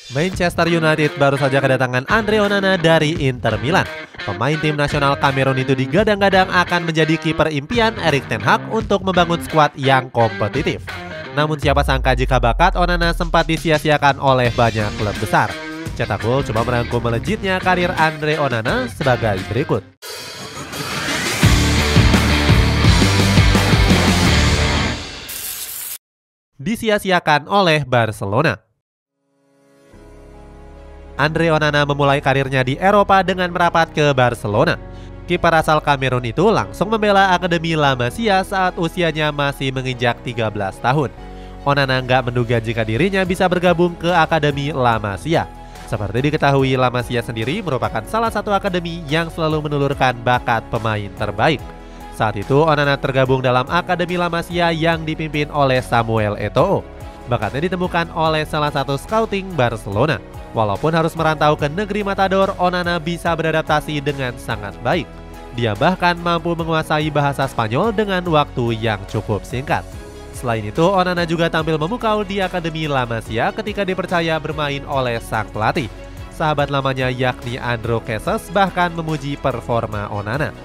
Manchester United baru saja kedatangan Andre Onana dari Inter Milan. Pemain tim nasional Kamerun itu digadang-gadang akan menjadi kiper impian Erik ten Hag untuk membangun skuad yang kompetitif. Namun siapa sangka jika bakat Onana sempat disia-siakan oleh banyak klub besar. Cetak Gol coba merangkum melejitnya karir Andre Onana sebagai berikut. Disia-siakan oleh Barcelona. Andre Onana memulai karirnya di Eropa dengan merapat ke Barcelona. Kiper asal Kamerun itu langsung membela Akademi La Masia saat usianya masih menginjak 13 tahun. Onana nggak menduga jika dirinya bisa bergabung ke Akademi La Masia. Seperti diketahui, La Masia sendiri merupakan salah satu akademi yang selalu menelurkan bakat pemain terbaik. Saat itu Onana tergabung dalam Akademi La Masia yang dipimpin oleh Samuel Eto'o. Bakatnya ditemukan oleh salah satu scouting Barcelona. Walaupun harus merantau ke negeri Matador, Onana bisa beradaptasi dengan sangat baik. Dia bahkan mampu menguasai bahasa Spanyol dengan waktu yang cukup singkat. Selain itu, Onana juga tampil memukau di Akademi La Masia ketika dipercaya bermain oleh sang pelatih. Sahabat lamanya yakni Andro Cases bahkan memuji performa Onana.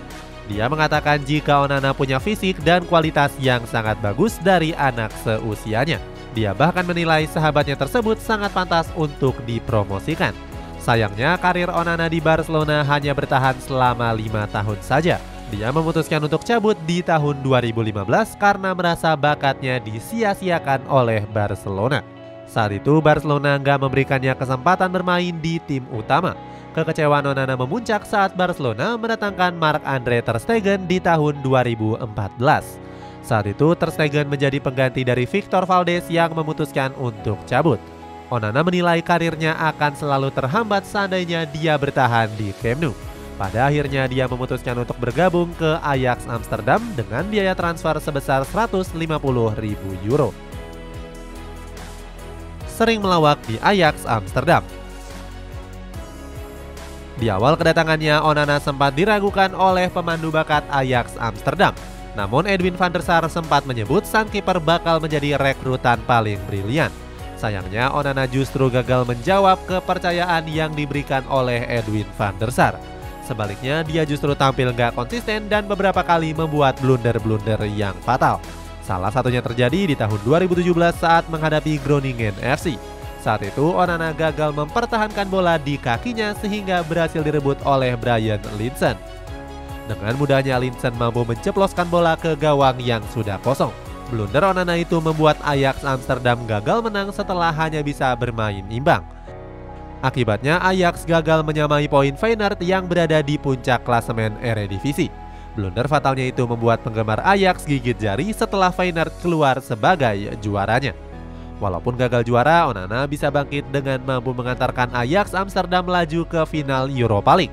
Dia mengatakan jika Onana punya fisik dan kualitas yang sangat bagus dari anak seusianya. Dia bahkan menilai sahabatnya tersebut sangat pantas untuk dipromosikan. Sayangnya karir Onana di Barcelona hanya bertahan selama 5 tahun saja. Dia memutuskan untuk cabut di tahun 2015 karena merasa bakatnya disia-siakan oleh Barcelona. Saat itu Barcelona nggak memberikannya kesempatan bermain di tim utama. Kekecewaan Onana memuncak saat Barcelona mendatangkan Marc-Andre ter Stegen di tahun 2014. Saat itu ter Stegen menjadi pengganti dari Victor Valdes yang memutuskan untuk cabut. Onana menilai karirnya akan selalu terhambat seandainya dia bertahan di Camp Nou. Pada akhirnya dia memutuskan untuk bergabung ke Ajax Amsterdam dengan biaya transfer sebesar 150.000 euro. Sering melawak di Ajax Amsterdam. Di awal kedatangannya, Onana sempat diragukan oleh pemandu bakat Ajax Amsterdam. Namun Edwin van der Sar sempat menyebut sang kiper bakal menjadi rekrutan paling brilian. Sayangnya Onana justru gagal menjawab kepercayaan yang diberikan oleh Edwin van der Sar. Sebaliknya dia justru tampil gak konsisten dan beberapa kali membuat blunder-blunder yang fatal. Salah satunya terjadi di tahun 2017 saat menghadapi Groningen FC. Saat itu Onana gagal mempertahankan bola di kakinya sehingga berhasil direbut oleh Brian Linssen. Dengan mudahnya Linssen mampu menceploskan bola ke gawang yang sudah kosong. Blunder Onana itu membuat Ajax Amsterdam gagal menang setelah hanya bisa bermain imbang. Akibatnya Ajax gagal menyamai poin Feyenoord yang berada di puncak klasemen Eredivisie. Blunder fatalnya itu membuat penggemar Ajax gigit jari setelah Feyenoord keluar sebagai juaranya. Walaupun gagal juara, Onana bisa bangkit dengan mampu mengantarkan Ajax Amsterdam melaju ke final Europa League.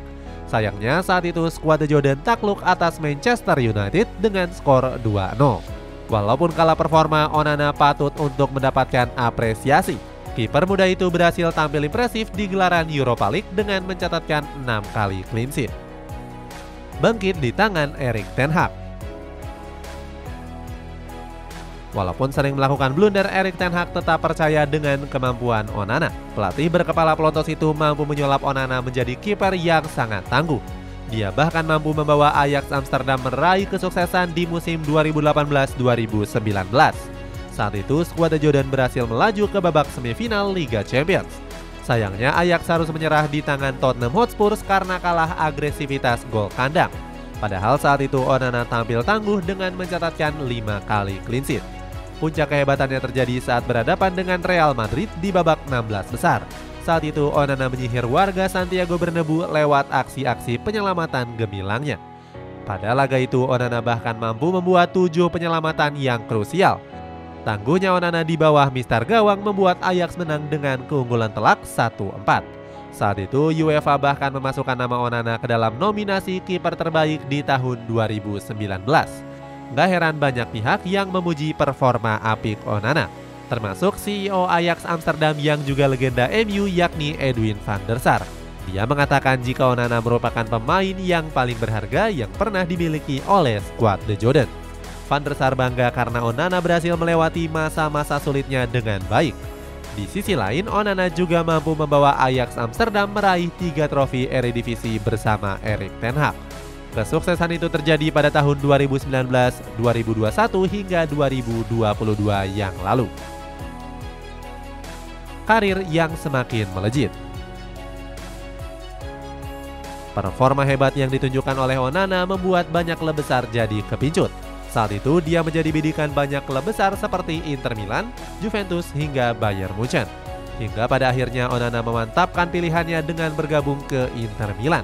Sayangnya saat itu skuad The Jordan takluk atas Manchester United dengan skor 2-0. Walaupun kalah performa, Onana patut untuk mendapatkan apresiasi. Kiper muda itu berhasil tampil impresif di gelaran Europa League dengan mencatatkan 6 kali clean sheet. Bangkit di tangan Erik ten Hag. Walaupun sering melakukan blunder, Erik ten Hag tetap percaya dengan kemampuan Onana. Pelatih berkepala pelontos itu mampu menyulap Onana menjadi kiper yang sangat tangguh. Dia bahkan mampu membawa Ajax Amsterdam meraih kesuksesan di musim 2018-2019. Saat itu, skuad The Jordan berhasil melaju ke babak semifinal Liga Champions. Sayangnya Ajax harus menyerah di tangan Tottenham Hotspur karena kalah agresivitas gol kandang. Padahal saat itu Onana tampil tangguh dengan mencatatkan 5 kali clean sheet. Puncak kehebatannya terjadi saat berhadapan dengan Real Madrid di babak 16 besar. Saat itu Onana menyihir warga Santiago Bernabeu lewat aksi-aksi penyelamatan gemilangnya. Pada laga itu Onana bahkan mampu membuat 7 penyelamatan yang krusial. Tangguhnya Onana di bawah mistar gawang membuat Ajax menang dengan keunggulan telak 1-4. Saat itu UEFA bahkan memasukkan nama Onana ke dalam nominasi kiper terbaik di tahun 2019. Gak heran banyak pihak yang memuji performa apik Onana, termasuk CEO Ajax Amsterdam yang juga legenda MU yakni Edwin van der Sar. Dia mengatakan jika Onana merupakan pemain yang paling berharga yang pernah dimiliki oleh skuad The Jordan. Van der Sar bangga karena Onana berhasil melewati masa-masa sulitnya dengan baik. Di sisi lain, Onana juga mampu membawa Ajax Amsterdam meraih 3 trofi Eredivisie bersama Erik ten Hag. Kesuksesan itu terjadi pada tahun 2019, 2021 hingga 2022 yang lalu. Karir yang semakin melejit. Performa hebat yang ditunjukkan oleh Onana membuat banyak klub besar jadi kepincut. Saat itu dia menjadi bidikan banyak klub besar seperti Inter Milan, Juventus hingga Bayern Munchen. Hingga pada akhirnya Onana memantapkan pilihannya dengan bergabung ke Inter Milan.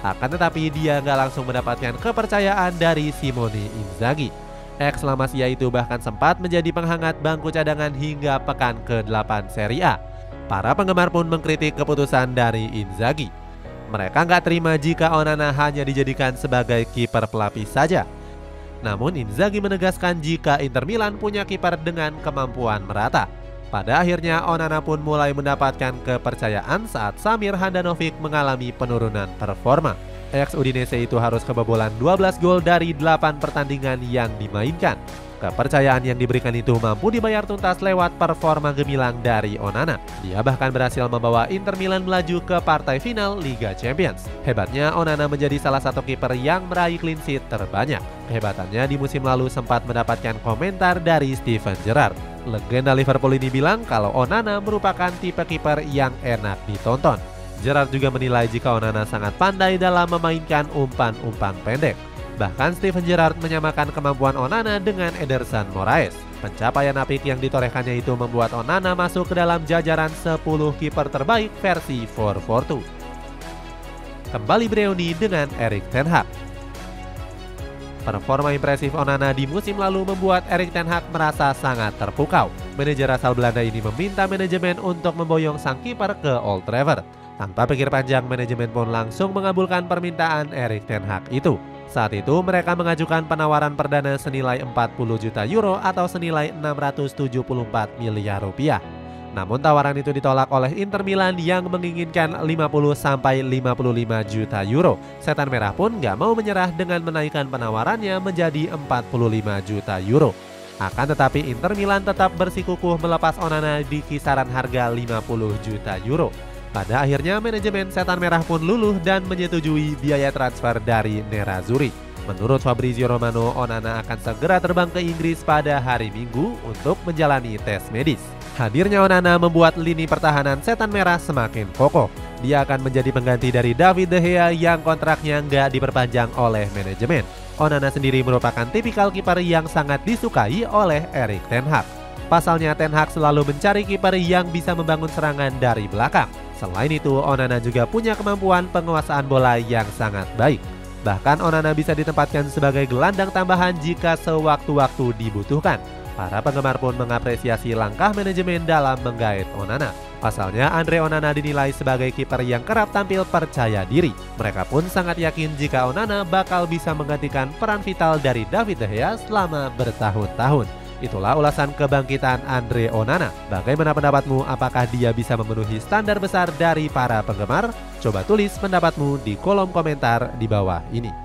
Akan tetapi dia nggak langsung mendapatkan kepercayaan dari Simone Inzaghi. Ex La Masia itu bahkan sempat menjadi penghangat bangku cadangan hingga pekan ke-8 Serie A. Para penggemar pun mengkritik keputusan dari Inzaghi. Mereka nggak terima jika Onana hanya dijadikan sebagai kiper pelapis saja. Namun Inzaghi menegaskan jika Inter Milan punya kiper dengan kemampuan merata. Pada akhirnya Onana pun mulai mendapatkan kepercayaan saat Samir Handanovic mengalami penurunan performa. Ex Udinese itu harus kebobolan 12 gol dari 8 pertandingan yang dimainkan. Kepercayaan yang diberikan itu mampu dibayar tuntas lewat performa gemilang dari Onana. Dia bahkan berhasil membawa Inter Milan melaju ke partai final Liga Champions. Hebatnya, Onana menjadi salah satu kiper yang meraih clean sheet terbanyak. Kehebatannya di musim lalu sempat mendapatkan komentar dari Steven Gerrard. Legenda Liverpool ini bilang kalau Onana merupakan tipe kiper yang enak ditonton. Gerrard juga menilai jika Onana sangat pandai dalam memainkan umpan-umpan pendek. Bahkan Steven Gerrard menyamakan kemampuan Onana dengan Ederson Moraes. Pencapaian apik yang ditorehkannya itu membuat Onana masuk ke dalam jajaran 10 kiper terbaik versi 442. Kembali bereuni dengan Erik ten Hag. Performa impresif Onana di musim lalu membuat Erik ten Hag merasa sangat terpukau. Manajer asal Belanda ini meminta manajemen untuk memboyong sang kiper ke Old Trafford. Tanpa pikir panjang, manajemen pun langsung mengabulkan permintaan Erik ten Hag itu. Saat itu mereka mengajukan penawaran perdana senilai 40 juta euro atau senilai 674 miliar rupiah. Namun tawaran itu ditolak oleh Inter Milan yang menginginkan 50-55 juta euro. Setan Merah pun nggak mau menyerah dengan menaikkan penawarannya menjadi 45 juta euro. Akan tetapi Inter Milan tetap bersikukuh melepas Onana di kisaran harga 50 juta euro. Pada akhirnya manajemen Setan Merah pun luluh dan menyetujui biaya transfer dari Nerazzurri. Menurut Fabrizio Romano, Onana akan segera terbang ke Inggris pada hari Minggu untuk menjalani tes medis. Hadirnya Onana membuat lini pertahanan Setan Merah semakin kokoh. Dia akan menjadi pengganti dari David De Gea yang kontraknya nggak diperpanjang oleh manajemen. Onana sendiri merupakan tipikal kiper yang sangat disukai oleh Erik ten Hag. Pasalnya ten Hag selalu mencari kiper yang bisa membangun serangan dari belakang. Selain itu, Onana juga punya kemampuan penguasaan bola yang sangat baik. Bahkan Onana bisa ditempatkan sebagai gelandang tambahan jika sewaktu-waktu dibutuhkan. Para penggemar pun mengapresiasi langkah manajemen dalam menggait Onana. Pasalnya Andre Onana dinilai sebagai kiper yang kerap tampil percaya diri. Mereka pun sangat yakin jika Onana bakal bisa menggantikan peran vital dari David De Gea selama bertahun-tahun. Itulah ulasan kebangkitan Andre Onana. Bagaimana pendapatmu? Apakah dia bisa memenuhi standar besar dari para penggemar? Coba tulis pendapatmu di kolom komentar di bawah ini.